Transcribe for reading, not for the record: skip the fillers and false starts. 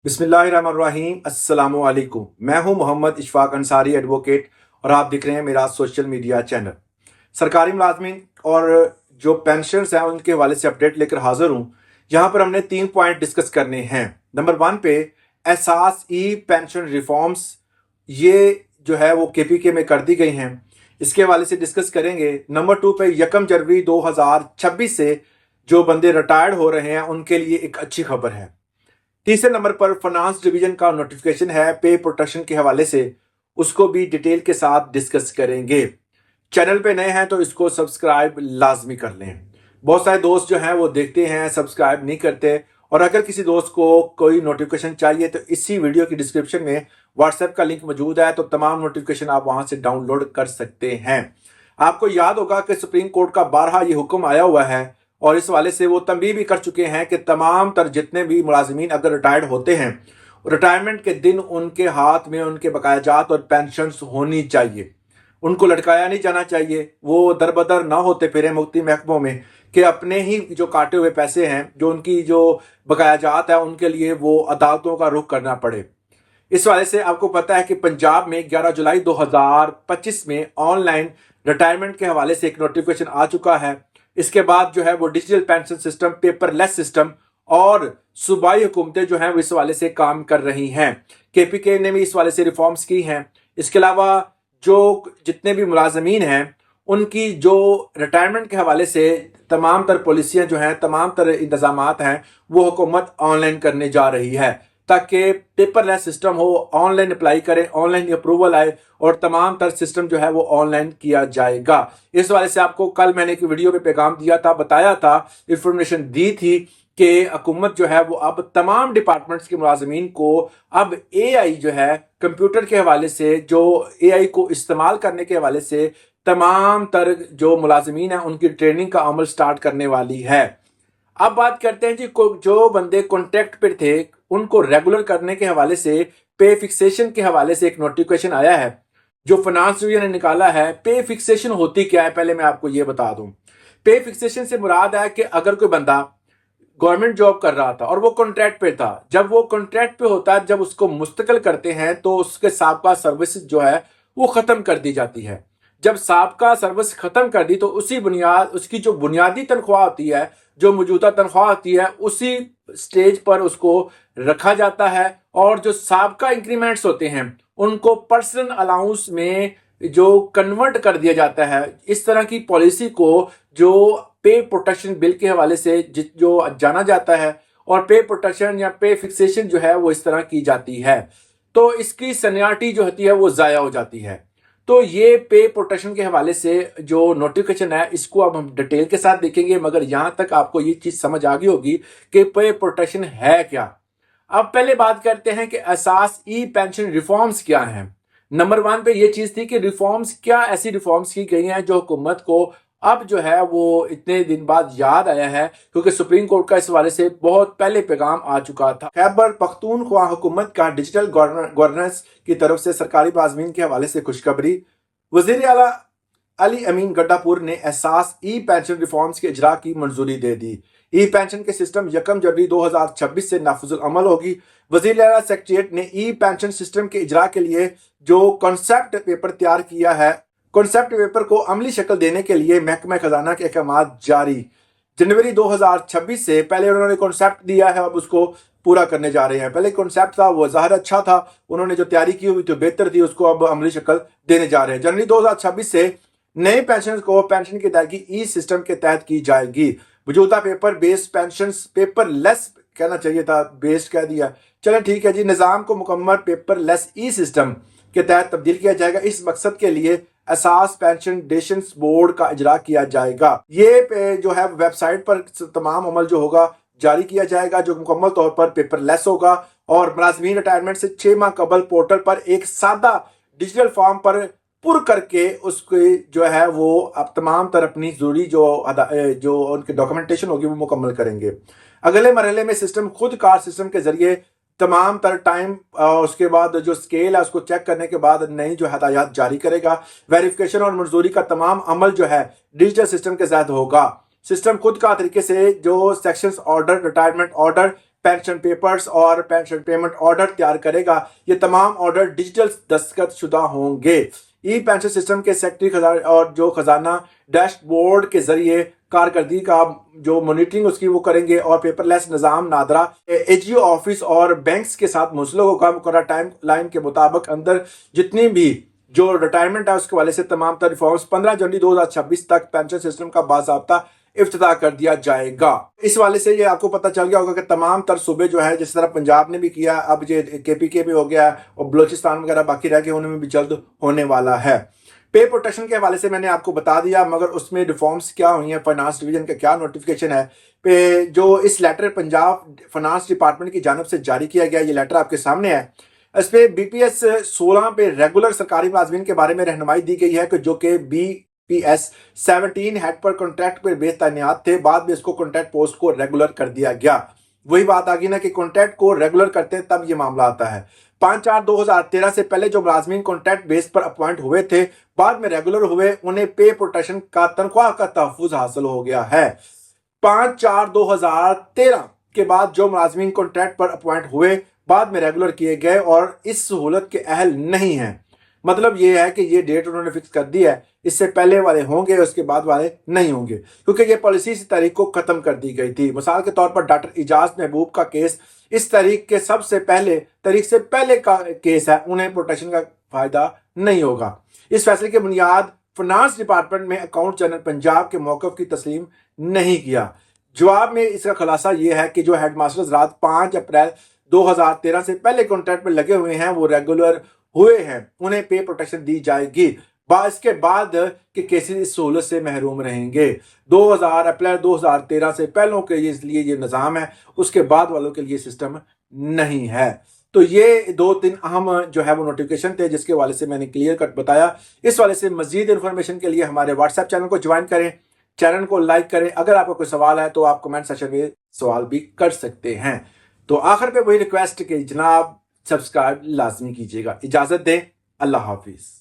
बिस्मिल्लाहिर्रहमानिर्रहीम अस्सलाम वालेकुम। मैं हूं मोहम्मद इशफाक अंसारी एडवोकेट और आप देख रहे हैं मेरा सोशल मीडिया चैनल। सरकारी मुलाजमीन और जो पेंशनर्स हैं उनके हवाले से अपडेट लेकर हाजिर हूं। यहां पर हमने 3 पॉइंट डिस्कस करने हैं। नंबर 1 पे एहसास ई पेंशन रिफॉर्म्स, ये जो है वो केपीके में कर दी गई हैं, इसके हवाले से डिस्कस करेंगे। नंबर 2 पे 1 जनवरी 2026 से जो बंदे रिटायर्ड हो रहे हैं उनके लिए एक अच्छी खबर है। तीसरे नंबर पर फाइनेंस डिवीजन का नोटिफिकेशन है पे प्रोटेक्शन के हवाले से, उसको भी डिटेल के साथ डिस्कस करेंगे। चैनल पे नए हैं तो इसको सब्सक्राइब लाजमी कर लें। बहुत सारे दोस्त जो हैं वो देखते हैं, सब्सक्राइब नहीं करते। और अगर किसी दोस्त को कोई नोटिफिकेशन चाहिए तो इसी वीडियो की डिस्क्रिप्शन में व्हाट्सएप का लिंक मौजूद है, तो तमाम नोटिफिकेशन आप वहां से डाउनलोड कर सकते हैं। आपको याद होगा कि सुप्रीम कोर्ट का 12 ये हुक्म आया हुआ है और इस वाले से वो तंबीह भी कर चुके हैं कि तमाम तर जितने भी मुलाजिमीन अगर रिटायर्ड होते हैं, रिटायरमेंट के दिन उनके हाथ में उनके बकायाजात और पेंशन होनी चाहिए। उनको लटकाया नहीं जाना चाहिए, वो दरबदर ना होते फिरे मुफ्ती महकमों में कि अपने ही जो काटे हुए पैसे हैं, जो उनकी जो बकायाजात है, उनके लिए वो अदालतों का रुख करना पड़े। इस वाले से आपको पता है कि पंजाब में 11 जुलाई 2025 में ऑनलाइन रिटायरमेंट के हवाले से एक नोटिफिकेशन आ चुका है। इसके बाद जो है वो digital pension system, paperless system और सूबाई हुकूमतें जो हैं वो इस वाले से काम कर रही हैं। केपीके ने भी इस वाले से रिफॉर्म्स की हैं। इसके अलावा जो जितने भी मुलाजमीन हैं उनकी जो रिटायरमेंट के हवाले से तमाम तर पॉलिसियां जो हैं, तमाम तर इंतजामात हैं, वो हुकूमत ऑनलाइन करने जा रही है ताकि पेपरलेस सिस्टम हो, ऑनलाइन अप्लाई करें, ऑनलाइन अप्रूवल आए और तमाम तर सिस्टम जो है वो ऑनलाइन किया जाएगा। इस वाले से आपको कल मैंने एक वीडियो में पैगाम दिया था, बताया था, इंफॉर्मेशन दी थी कि हुकूमत जो है वो अब तमाम डिपार्टमेंट्स के मुलाजमीन को अब एआई जो है कंप्यूटर के हवाले से, जो एआई को इस्तेमाल करने के हवाले से तमाम तर जो मुलाजमीन हैं उनकी ट्रेनिंग का अमल स्टार्ट करने वाली है। अब बात करते हैं जी, जो बंदे कॉन्ट्रैक्ट पे थे उनको रेगुलर करने के हवाले से पे फिक्सेशन के हवाले से एक नोटिफिकेशन आया है जो फाइनेंस डिवीजन ने निकाला है। पे फिक्सेशन होती क्या है, पहले मैं आपको ये बता दूं। पे फिक्सेशन से मुराद है कि अगर कोई बंदा गवर्नमेंट जॉब कर रहा था और वो कॉन्ट्रैक्ट पे था, जब वो कॉन्ट्रैक्ट पे होता है, जब उसको मुस्तकिल करते हैं तो उसके साबका सर्विस जो है वो खत्म कर दी जाती है। जब साबका सर्विस खत्म कर दी तो उसी बुनियाद उसकी जो बुनियादी तनख्वाह होती है, जो मौजूदा तनख्वाह होती है, उसी स्टेज पर उसको रखा जाता है और जो साबका इंक्रीमेंट्स होते हैं उनको पर्सनल अलाउंस में जो कन्वर्ट कर दिया जाता है। इस तरह की पॉलिसी को जो पे प्रोटेक्शन बिल के हवाले से जो जाना जाता है, और पे प्रोटेक्शन या पे फिक्सेशन जो है वो इस तरह की जाती है, तो इसकी सीनियरिटी जो होती है वो ज़ाया हो जाती है। तो ये पे प्रोटेक्शन के हवाले से जो नोटिफिकेशन है इसको अब हम डिटेल के साथ देखेंगे, मगर यहां तक आपको ये चीज समझ आ गई होगी कि पे प्रोटेक्शन है क्या। अब पहले बात करते हैं कि एहसास ई पेंशन रिफॉर्म्स क्या हैं। नंबर 1 पे ये चीज थी कि रिफॉर्म्स क्या, ऐसी रिफॉर्म्स की गई हैं जो हुकूमत को अब जो है वो इतने दिन बाद याद आया है, क्योंकि सुप्रीम कोर्ट का इस हवाले से बहुत पहले पैगाम आ चुका था। खैबर पख्तूनख्वा हुकूमत का डिजिटल गवर्नेंस की तरफ से सरकारी मुलाजमीन के हवाले से खुशखबरी। वजीर आला अली अमीन गड्डापुर ने एहसास ई पेंशन रिफॉर्म्स के इजरा की मंजूरी दे दी। ई पेंशन के सिस्टम 1 जनवरी 2026 से नाफिजुल अमल होगी। वजीर आला सेक्रेटेरिएट ने ई पेंशन सिस्टम के इजरा के लिए जो कॉन्सेप्ट पेपर तैयार किया है, कॉन्सेप्ट पेपर को अमली शक्ल देने के लिए महकमा खजाना के अहकाम जारी। जनवरी 2026 से पहले उन्होंने कॉन्सेप्ट दिया है, अब उसको पूरा करने जा रहे हैं। पहले कॉन्सेप्ट था वो ज़ाहिर अच्छा था, उन्होंने जो तैयारी की हुई तो बेहतर थी, उसको अब अमली शक्ल देने जा रहे हैं। जनवरी 2026 से नए पेंशन को पेंशन की अदायगी ई सिस्टम के तहत की जाएगी। मौजूदा पेपर बेस्ड पेंशन, पेपरलेस कहना चाहिए था, बेस्ड कह दिया, चले ठीक है जी, निज़ाम को मुकम्मल पेपरलेस ई सिस्टम के तहत तब्दील किया जाएगा। इस मकसद के लिए एहसास पेंशन डेशंस बोर्ड का इजरा किया जाएगा। ये जो है वेबसाइट पर तमाम अमल जो होगा जारी किया जाएगा, जो मुकम्मल तौर पर पेपरलेस होगा और मुलाजमीन रिटायरमेंट से 6 माह कबल पोर्टल पर एक सादा डिजिटल फॉर्म पर पुर करके उसके जो है वो अब तमाम तर अपनी जरूरी जो उनकी डॉक्यूमेंटेशन होगी वो मुकम्मल करेंगे। अगले मरहले में सिस्टम खुद कार सिस्टम के जरिए तमाम तर टाइम उसके बाद जो स्केल है उसको चेक करने के बाद नई जो हदायत जारी करेगा। वेरिफिकेशन और मंजूरी का तमाम अमल जो है डिजिटल सिस्टम के तहत होगा। सिस्टम खुद का तरीके से जो sections order, retirement order, pension papers और पेंशन पेमेंट ऑर्डर तैयार करेगा। ये तमाम ऑर्डर डिजिटल दस्तखत शुदा होंगे। ई पेंशन सिस्टम के सेक्रेटरी और जो खजाना डैशबोर्ड के जरिए कारकर्दगी का जो मॉनिटरिंग उसकी वो करेंगे और पेपरलेस निज़ाम नादरा एजीओ ऑफिस और बैंक्स के साथ मुंसलिक होगा। मुकर्रर टाइम लाइन के मुताबिक अंदर जितनी भी जो रिटायरमेंट है उसके वाले से तमाम तर रिफॉर्म्स 15 जनवरी 2026 तक पेंशन सिस्टम का बाज़ाब्ता इफ्तिताह कर दिया जाएगा। इस वाले से ये आपको पता चल गया होगा कि तमाम तर सूबे जो है, जिस तरह पंजाब ने भी किया, अब ये KPK भी हो गया और बलोचिस्तान वगैरह बाकी रह गए, उनमें भी जल्द होने वाला है। पे प्रोटेक्शन के हवाले से मैंने आपको बता दिया, मगर उसमें रिफॉर्म्स क्या हुई हैं, फाइनेंस डिवीजन का क्या नोटिफिकेशन है पे जो इस लेटर पंजाब फाइनेंस डिपार्टमेंट की जानब से जारी किया गया, ये लेटर आपके सामने है। इस पे BPS 16 पे रेगुलर सरकारी मुलाजमीन के बारे में रहनुमाई दी गई है कि जो कि BPS 17 हेड पर कॉन्ट्रैक्ट पर बेस तैनात थे, बाद में इसको कॉन्ट्रैक्ट पोस्ट को रेगुलर कर दिया गया। वही बात आ गई ना कि कॉन्ट्रैक्ट को रेगुलर करते हैं तब ये मामला आता है। 5/4/2013 से पहले जो मुलाजमीन कॉन्ट्रैक्ट बेस पर अपॉइंट हुए थे, बाद में रेगुलर हुए, उन्हें पे प्रोटेक्शन का तनख्वाह का तहफ़्फ़ुज़ हासिल हो गया है। 5/4/2013 के बाद जो मुलाजमीन कॉन्ट्रैक्ट पर अपॉइंट हुए, बाद में रेगुलर किए गए और इस सहूलत के अहल नहीं हैं। मतलब ये है कि ये डेट उन्होंने फिक्स कर दी है, इससे पहले वाले होंगे, उसके बाद वाले नहीं होंगे, क्योंकि ये पॉलिसी इस तारीख को खत्म कर दी गई थी। मिसाल के तौर पर डॉक्टर इजाज महबूब का केस इस तारीख से पहले का केस है, उन्हें प्रोटेक्शन का फायदा नहीं होगा। इस फैसले की बुनियाद फाइनेंस डिपार्टमेंट में अकाउंट जनरल पंजाब के मौक़िफ़ की तस्लीम नहीं किया। जवाब में इसका खुलासा ये है कि जो हेडमास्टर्स रात 5 अप्रैल 2013 से पहले कॉन्ट्रैक्ट पर लगे हुए हैं, वो रेगुलर हुए हैं, उन्हें पे प्रोटेक्शन दी जाएगी। इसके बाद के केसेस इस सहूलत से महरूम रहेंगे। 2000 अप्रैल 2013 से पहलों के लिए ये निज़ाम है, उसके बाद वालों के लिए सिस्टम नहीं है। तो ये 2-3 अहम जो है वो नोटिफिकेशन थे, जिसके वाले से मैंने क्लियर कट बताया। इस वाले से मजीद इन्फॉर्मेशन के लिए हमारे व्हाट्सएप चैनल को ज्वाइन करें, चैनल को लाइक करें। अगर आपका कोई सवाल है तो आप कमेंट सेक्शन में सवाल भी कर सकते हैं। तो आखिर पे वही रिक्वेस्ट कि जनाब सब्सक्राइब लाजमी कीजिएगा। इजाज़त दें, अल्लाह हाफिज़।